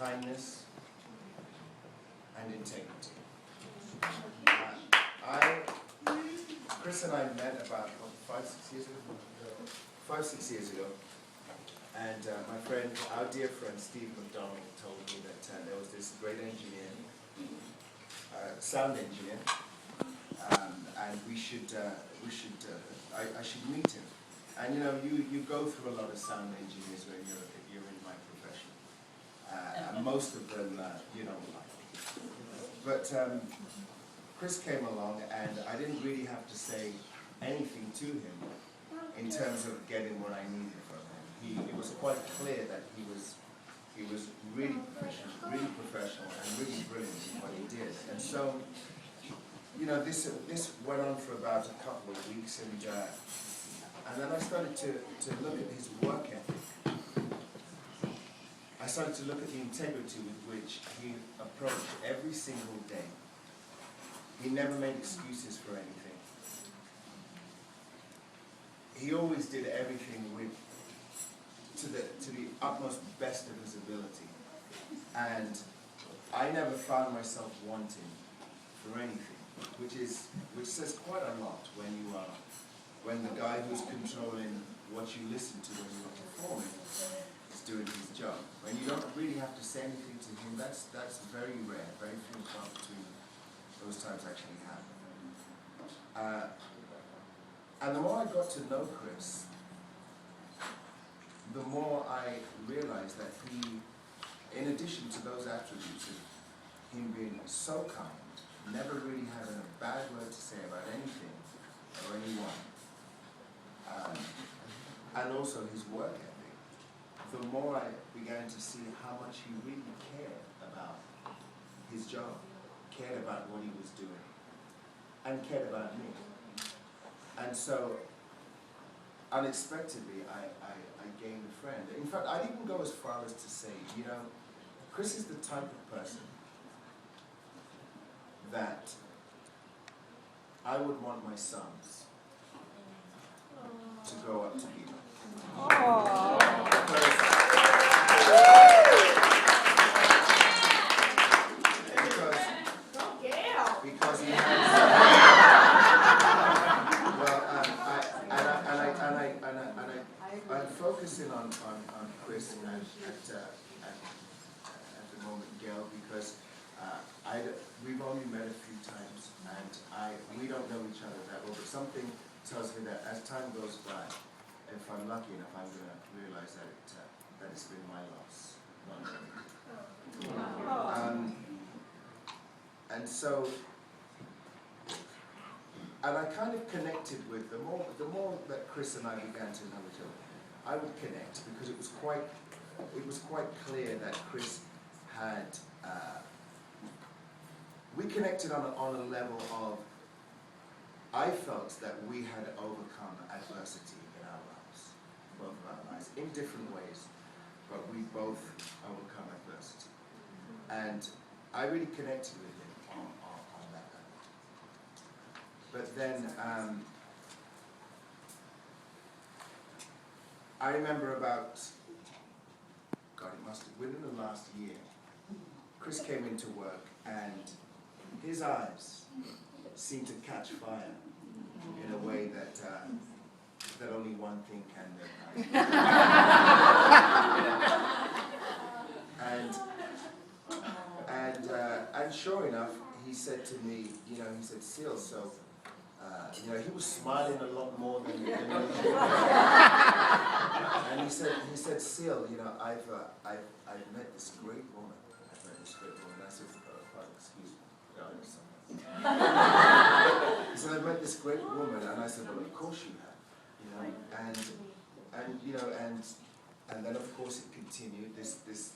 kindness, and integrity. Chris and I met about 5-6 years ago. 5-6 years ago, and my friend, our dear friend Steve McDonald, told me that there was this great engineer, sound engineer, and I should meet him. And you go through a lot of sound engineers when you're in my profession, and most of them you don't like. But Chris came along, and I didn't really have to say anything to him in terms of getting what I needed from him. It was quite clear that he was really professional, and really brilliant in what he did. And so, this went on for about a couple of weeks, and then I started to look at his work ethic. I started to look at the integrity with which he approached every single day. He never made excuses for anything. He always did everything to the utmost best of his ability. And I never found myself wanting for anything, which says quite a lot when the guy who's controlling what you listen to when you're performing is doing his job. When you don't really have to say anything to him, that's very rare, very few and far between those times actually happen. And the more I got to know Chris, the more I realized that he, in addition to those attributes of him being so kind, never really having a bad word to say about anything or anyone, and also his work ethic, the more I began to see how much he really cared about his job, cared about what he was doing, and cared about me. And so, unexpectedly, I gained a friend. In fact, I'd even go as far as to say, Chris is the type of person that I would want my sons to grow up to be like. Because he has, I'm focusing on Chris at the moment, Gayle, because we've only met a few times, and we don't know each other that well, but something tells me that as time goes by, if I'm lucky enough, I'm going to realize that it's been my loss, not hers. And so, and I kind of connected with, the more that Chris and I began to know each other, I would connect, because it was quite clear that Chris had, we connected on a level of, I felt that we had overcome adversity in our lives, both of our lives, in different ways, but we both overcome adversity. And I really connected with him on that level. But then, I remember about, within the last year, Chris came into work, and his eyes seemed to catch fire in a way that only one thing can do. And sure enough, he said to me, he said, Seal, so, he was smiling a lot more than usual. And he said, Seal, I've met this great woman. I said, excuse me, he said, I've met this great woman, and I said, well, of course you have, and then of course it continued, this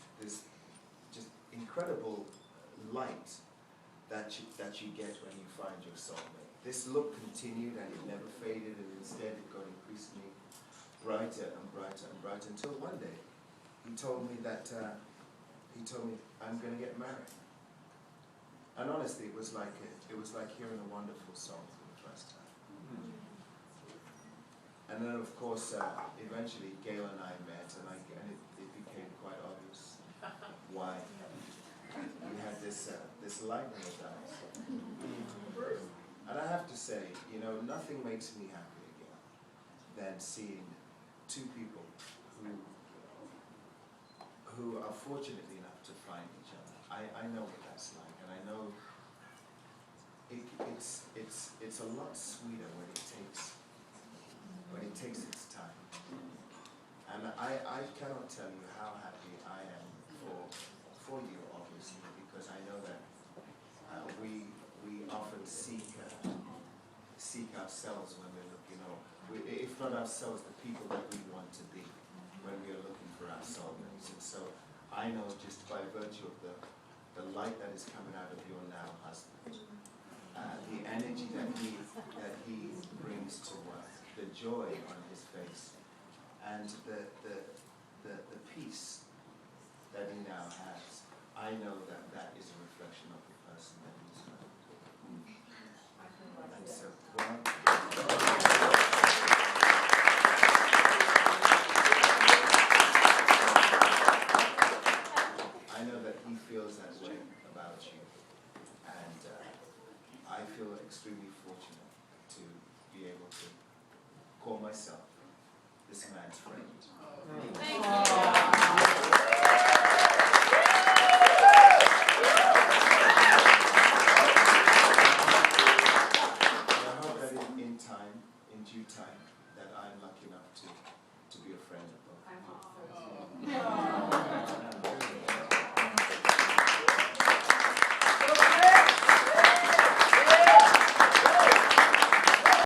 just incredible light that you get when you find your soulmate. This look continued, and it never faded, and instead it got increasingly brighter and brighter and brighter, until one day he told me I'm going to get married. And honestly, it was like hearing a wonderful song for the first time. And then, of course, eventually Gayle and I met, and it became quite obvious why you had this light in your eyes. And I have to say, you know, nothing makes me happy again than seeing two people who are fortunate enough to find each other. I know what that's like, and I know it's a lot sweeter when it takes its time. And I cannot tell you how happy I am for you, obviously, because I know that we often seek ourselves when we're looking, if not ourselves, the people that we want to be when we are looking for our soulmates. And so I know just by virtue of the light that is coming out of your now husband, the energy that he brings to work, the joy on his face, and the peace that he now has, I know that is a reflection of the person that he's married. And so, well, I know that he feels that way about you, and I feel extremely fortunate to be able to call myself this man's friend. Thank you. I hope that in due time, that I'm lucky enough to be a friend of both.